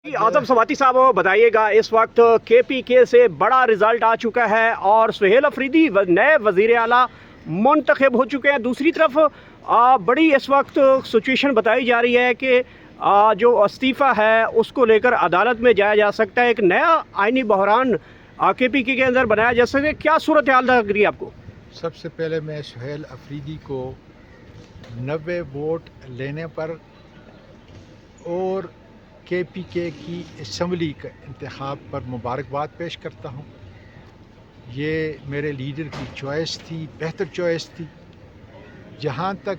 आजम सवाती साहब बताइएगा, इस वक्त KPK से बड़ा रिजल्ट आ चुका है और सुहेल अफरीदी नए वज़ीर आला मुंतखब हो चुके हैं। दूसरी तरफ बड़ी इस वक्त सिचुएशन बताई जा रही है कि जो इस्तीफ़ा है उसको लेकर अदालत में जाया जा सकता है। एक नया आइनी बहरान KPK के अंदर बनाया जा सकता है। क्या सूरत हाल लग रही है आपको? सबसे पहले मैं सुहेल अफरीदी को 90 वोट लेने पर और KPK की असम्बली के इंतखाब पर मुबारकबाद पेश करता हूँ। ये मेरे लीडर की चॉइस थी, बेहतर चॉइस थी। जहाँ तक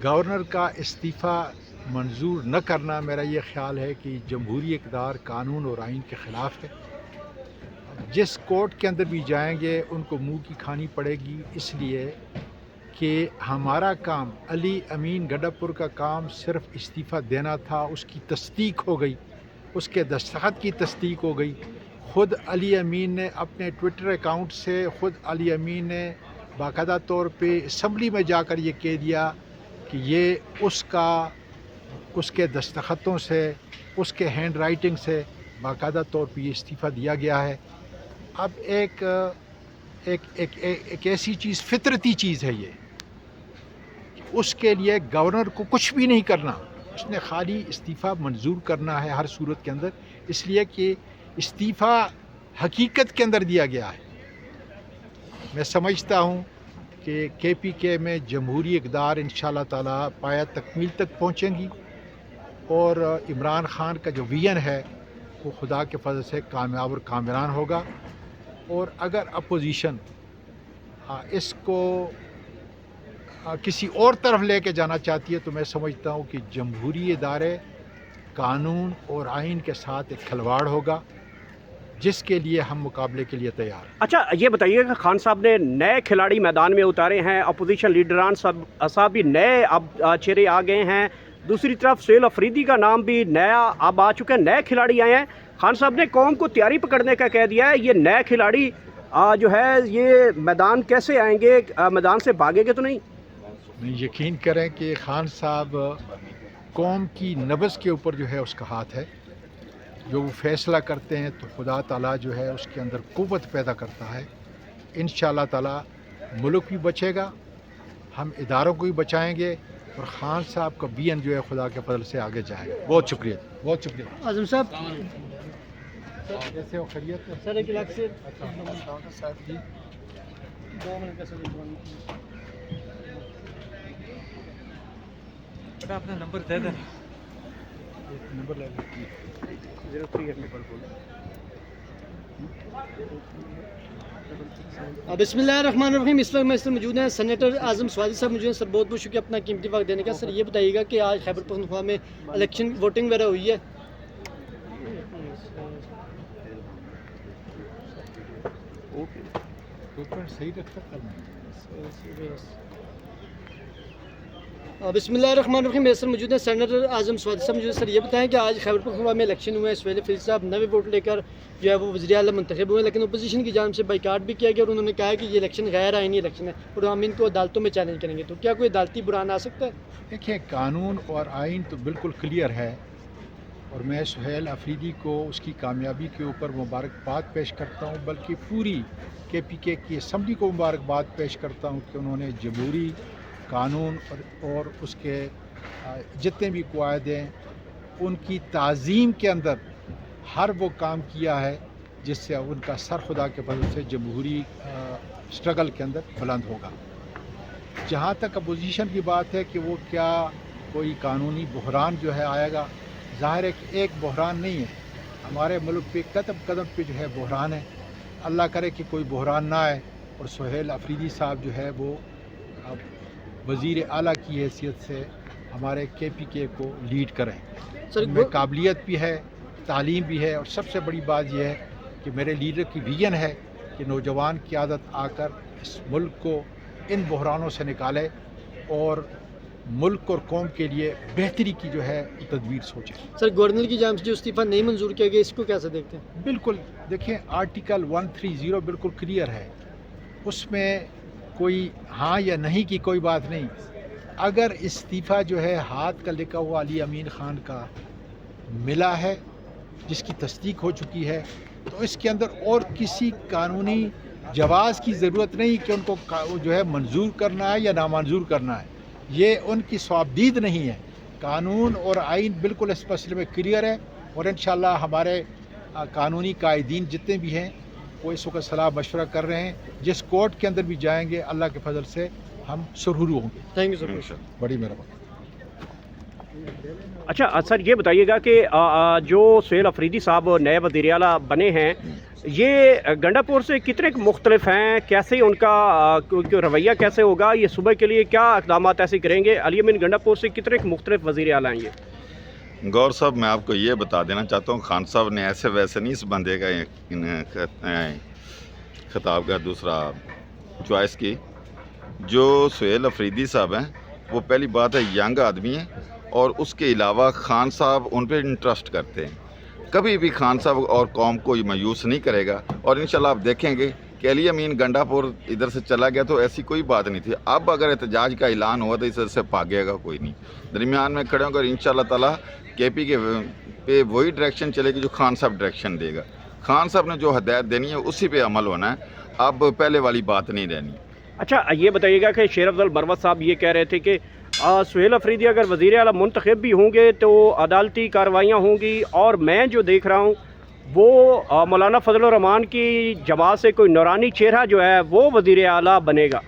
गवर्नर का इस्तीफ़ा मंजूर न करना, मेरा ये ख्याल है कि जमहूरी इक़्तिदार कानून और आइन के ख़िलाफ़ है। जिस कोर्ट के अंदर भी जाएंगे उनको मुंह की खानी पड़ेगी, इसलिए कि हमारा काम अली अमीन गड्ढापुर का काम सिर्फ इस्तीफ़ा देना था, उसकी तस्दीक हो गई, उसके दस्तखत की तस्दीक हो गई। ख़ुद अली अमीन ने अपने ट्विटर अकाउंट से अली अमीन ने बाकायदा तौर पे असम्बली में जाकर ये कह दिया कि ये उसके दस्तखतों से, उसके हैंड राइटिंग से बाकायदा तौर पे ये इस्तीफ़ा दिया गया है। अब एक ऐसी चीज़, फितरती चीज़ है ये, उसके लिए गवर्नर को कुछ भी नहीं करना, उसने खाली इस्तीफ़ा मंजूर करना है हर सूरत के अंदर, इसलिए कि इस्तीफ़ा हकीकत के अंदर दिया गया है। मैं समझता हूँ कि KPK में जमहूरी इक़्तिदार इंशाअल्लाह ताला पाया तकमील तक पहुँचेंगी और इमरान खान का जो विज़न है वो खुदा के फजल से कामयाब और कामयान होगा। और अगर अपोजिशन इसको किसी और तरफ लेके जाना चाहती है तो मैं समझता हूँ कि जमहूरी इदारे कानून और आइन के साथ एक खिलवाड़ होगा, जिसके लिए हम मुकाबले के लिए तैयार हैं। अच्छा, ये बताइएगा, खान साहब ने नए खिलाड़ी मैदान में उतारे हैं, अपोजिशन लीडरान साहब भी नए अब चेहरे आ गए हैं। दूसरी तरफ सुहेल अफरीदी का नाम भी नया अब आ चुका है, नए खिलाड़ी आए हैं। खान साहब ने कौम को तैयारी पकड़ने का कह दिया है। ये नए खिलाड़ी जो है ये मैदान कैसे आएंगे, मैदान से भागेंगे तो नहीं? यकीन करें कि खान साहब कौम की नब्ज़ के ऊपर जो है उसका हाथ है। जो वो फैसला करते हैं तो खुदा ताला जो है उसके अंदर क़ुव्वत पैदा करता है। इंशाअल्लाह ताला मुल्क भी बचेगा, हम इदारों को भी बचाएंगे और खान साहब का बीएन जो है खुदा के फजल से आगे जाएगा। बहुत शुक्रिया, बहुत शुक्रिया। आज़म साहब, कैसे हो? खैरियत है सर? एक लाख से साहब जी 2 मिनट का सर अपना नंबर दे दें। नंबर ले 0300। बिस्मिल्लाहिर्रहमानिर्रहीम। इस वक्त मैं इस मौजूद हैं सेनेटर आज़म सवाती साहब मौजूद हैं। सर, बहुत बहुत शुक्रिया अपना कीमती वक्त देने का। सर, ये बताइएगा कि आज खैबर पख्तूनख्वा में इलेक्शन वोटिंग वगैरह हुई है? सही रखा करना। बिस्मिल्लाहिर्रहमानिर्रहीम। मेरे सर मौजूद हैं सेनेटर आज़म सवाती साहब मौजूद। सर, ये बताएं कि आज खैबर पख्तूनख्वा में इलेक्शन हुए हैं। सुहेल अफरीदी साहब 90 वोट लेकर जो है वो वज़ीर आला मुंतखब हुए, लेकिन अपोजिशन की जानिब से बाइकाट भी किया गया और उन्होंने कहा कि ये इलेक्शन गैर आइनी इलेक्शन है और हम इनको अदालतों में चैलेंज करेंगे। तो क्या कोई अदालती बुरान आ सकता है? देखिए, कानून और आइन तो बिल्कुल क्लियर है और मैं सुहेल अफरीदी को उसकी कामयाबी के ऊपर मुबारकबाद पेश करता हूँ, बल्कि पूरी KPK की असम्बली को मुबारकबाद पेश करता हूँ कि उन्होंने जमहूरी कानून और उसके जितने भी क़वायदे हैं उनकी ताज़ीम के अंदर हर वो काम किया है जिससे उनका सर खुदा के फजल से जमहूरी स्ट्रगल के अंदर बुलंद होगा। जहाँ तक अपोजिशन की बात है कि वो क्या कोई कानूनी बहरान जो है आएगा, ज़ाहिर है कि एक बहरान नहीं है, हमारे मुल्क पे कदम कदम पे जो है बहरान है। अल्लाह करे कि कोई बहरान ना आए और सुहेल अफरीदी साहब जो है वो वज़ीर आला की हैसियत से हमारे KPK को लीड करें। उनमें काबिलियत भी है, तालीम भी है और सबसे बड़ी बात यह है कि मेरे लीडर की विज़न है कि नौजवान क़यादत आकर इस मुल्क को इन बहरानों से निकाले और मुल्क और कौम के लिए बेहतरी की जो है तदबीर सोचें। सर, गवर्नर की जानिब से जो इस्तीफ़ा नहीं मंजूर किया गया, इसको कैसे देखते हैं? बिल्कुल, देखिए आर्टिकल 130 बिल्कुल क्लियर है, उसमें कोई हाँ या नहीं की कोई बात नहीं। अगर इस्तीफ़ा जो है हाथ का लिखा हुआ अली अमीन ख़ान का ملا ہے جس کی تصدیق ہو چکی ہے، تو اس کے اندر اور کسی قانونی جواز کی ضرورت نہیں کہ ان کو جو ہے منظور کرنا ہے یا نامنظور کرنا ہے. یہ ان کی صوابدید نہیں ہے. قانون اور آئین بالکل اس مسئلے میں کلیئر ہے، اور انشاءاللہ ہمارے قانونی قائدین جتنے بھی ہیں وہ اس وقت صلاح مشورہ کر رہے ہیں. جس کورٹ کے اندر بھی جائیں گے اللہ کے فضل سے ہم سرخرو ہوں گے. تھینک یو سو مچ. بڑی مہربانی. اچھا سر یہ بتائیے گا کہ جو سہیل افریدی صاحب نئے وزیر اعلیٰ بنے ہیں یہ گنڈا پور سے کتنے مختلف ہیں، کیسے ان کا رویہ کیسے ہوگا، یہ صوبہ کے لیے کیا اقدامات ایسے کریں گے؟ علی امین گنڈا پور سے کتنے مختلف وزیر اعلیٰ ہیں یہ؟ گور صاحب میں آپ کو یہ بتا دینا چاہتا ہوں، خان صاحب نے ایسے ویسے نہیں اس بندے کا خطاب کا دوسرا چوائس کی. جو سہیل افریدی صاحب ہیں وہ پہلی بات ہے ینگ آدمی ہیں، اور اس کے علاوہ خان صاحب ان پہ انٹرسٹ کرتے ہیں. کبھی بھی خان صاحب اور قوم کو مایوس نہیں کرے گا، اور انشاءاللہ آپ دیکھیں گے کہ علی امین گنڈا پور ادھر سے چلا گیا تو ایسی کوئی بات نہیں تھی. اب اگر احتجاج کا اعلان ہوا تو اس سے بھاگے گا کوئی نہیں، درمیان میں کھڑے ہوں گے، اور انشاءاللہ تعالیٰ کے پی کے پہ وہی ڈائریکشن چلے گی جو خان صاحب ڈائریکشن دے گا. خان صاحب نے جو ہدایت دینی ہے اسی پہ عمل ہونا ہے، اب پہلے والی بات نہیں رہنی. اچھا یہ بتائیے گا کہ شیر افضل مروت صاحب یہ کہہ رہے تھے کہ سہیل افریدی اگر وزیر اعلیٰ منتخب بھی ہوں گے تو عدالتی کارروائیاں ہوں گی، اور میں جو دیکھ رہا ہوں وہ مولانا فضل الرحمان کی جماعت سے کوئی نورانی چہرہ جو ہے وہ وزیر اعلیٰ بنے گا.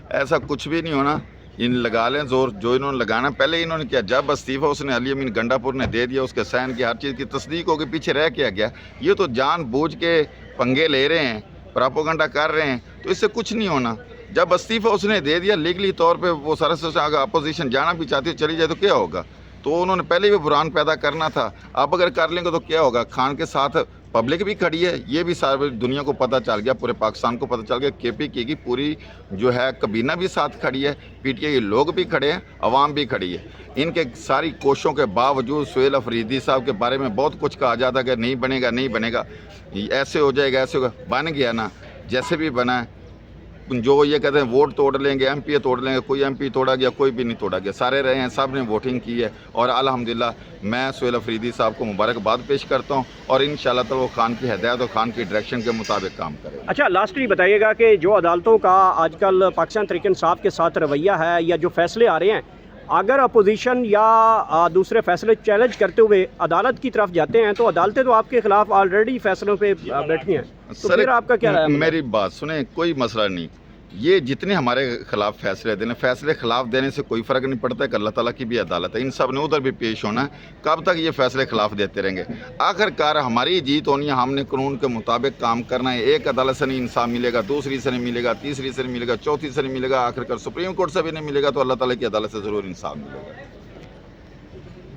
ایسا کچھ بھی نہیں ہونا. ان لگا لیں زور جو انہوں نے لگانا. پہلے انہوں نے کیا، جب استعفیٰ اس نے علی امین گنڈا پور نے دے دیا، اس کے سائن کی ہر چیز کی تصدیق ہو کے پیچھے رہ کیا گیا. یہ تو جان بوجھ کے پنگے لے رہے ہیں، پراپوگنڈا کر رہے ہیں، تو اس سے کچھ نہیں ہونا. جب استعفیٰ اس نے دے دیا لیگلی طور پہ، وہ سارا سے اگر اپوزیشن جانا بھی چاہتی ہے چلی جائے تو کیا ہوگا؟ تو انہوں نے پہلے بھی برہان پیدا کرنا تھا. اب اگر کر لیں گے تو کیا ہوگا؟ خان کے ساتھ پبلک بھی کھڑی ہے، یہ بھی ساری دنیا کو پتہ چل گیا، پورے پاکستان کو پتہ چل گیا. کے پی کے کی پوری جو ہے کابینہ بھی ساتھ کھڑی ہے، پی ٹی آئی کے لوگ بھی کھڑے ہیں، عوام بھی کھڑی ہے. ان کے ساری کوششوں کے باوجود سہیل افریدی صاحب کے بارے میں بہت کچھ کہا جاتا کہ نہیں بنے گا، نہیں بنے گا، ایسے ہو جائے گا، ایسے ہوگا. بن گیا نا، جیسے بھی بنا ہے. جو یہ کہتے ہیں ووٹ توڑ لیں گے، ایم پی توڑ لیں گے، کوئی ایم پی توڑا گیا؟ کوئی بھی نہیں توڑا گیا. سارے رہے ہیں، سب نے ووٹنگ کی ہے. اور الحمدللہ میں سہیل افریدی صاحب کو مبارکباد پیش کرتا ہوں، اور انشاءاللہ تعالیٰ وہ خان کی ہدایت اور خان کی ڈائریکشن کے مطابق کام کرے. اچھا لاسٹلی بتائیے گا کہ جو عدالتوں کا آج کل پاکستان تحریک انصاف کے ساتھ رویہ ہے، یا جو فیصلے آ رہے ہیں، اگر اپوزیشن یا دوسرے فیصلے چیلنج کرتے ہوئے عدالت کی طرف جاتے ہیں تو عدالتیں تو آپ کے خلاف آلریڈی فیصلوں پہ بیٹھی ہیں، تو پھر آپ کا کیا رائے ہے؟ میری بات سنیں، کوئی مسئلہ نہیں. یہ جتنے ہمارے خلاف فیصلے دینے، فیصلے خلاف دینے سے کوئی فرق نہیں پڑتا کہ اللہ تعالیٰ کی بھی عدالت ہے. ان سب نے ادھر بھی پیش ہونا ہے. کب تک یہ فیصلے خلاف دیتے رہیں گے؟ آخر کار ہماری جیت ہونی ہے. ہم نے قانون کے مطابق کام کرنا ہے. ایک عدالت سے نہیں انصاف ملے گا، دوسری سے نہیں ملے گا، تیسری سے نہیں ملے گا، چوتھی سے نہیں ملے گا، آخر کار سپریم کورٹ سے بھی نہیں ملے گا، تو اللہ تعالیٰ کی عدالت سے ضرور انصاف ملے گا.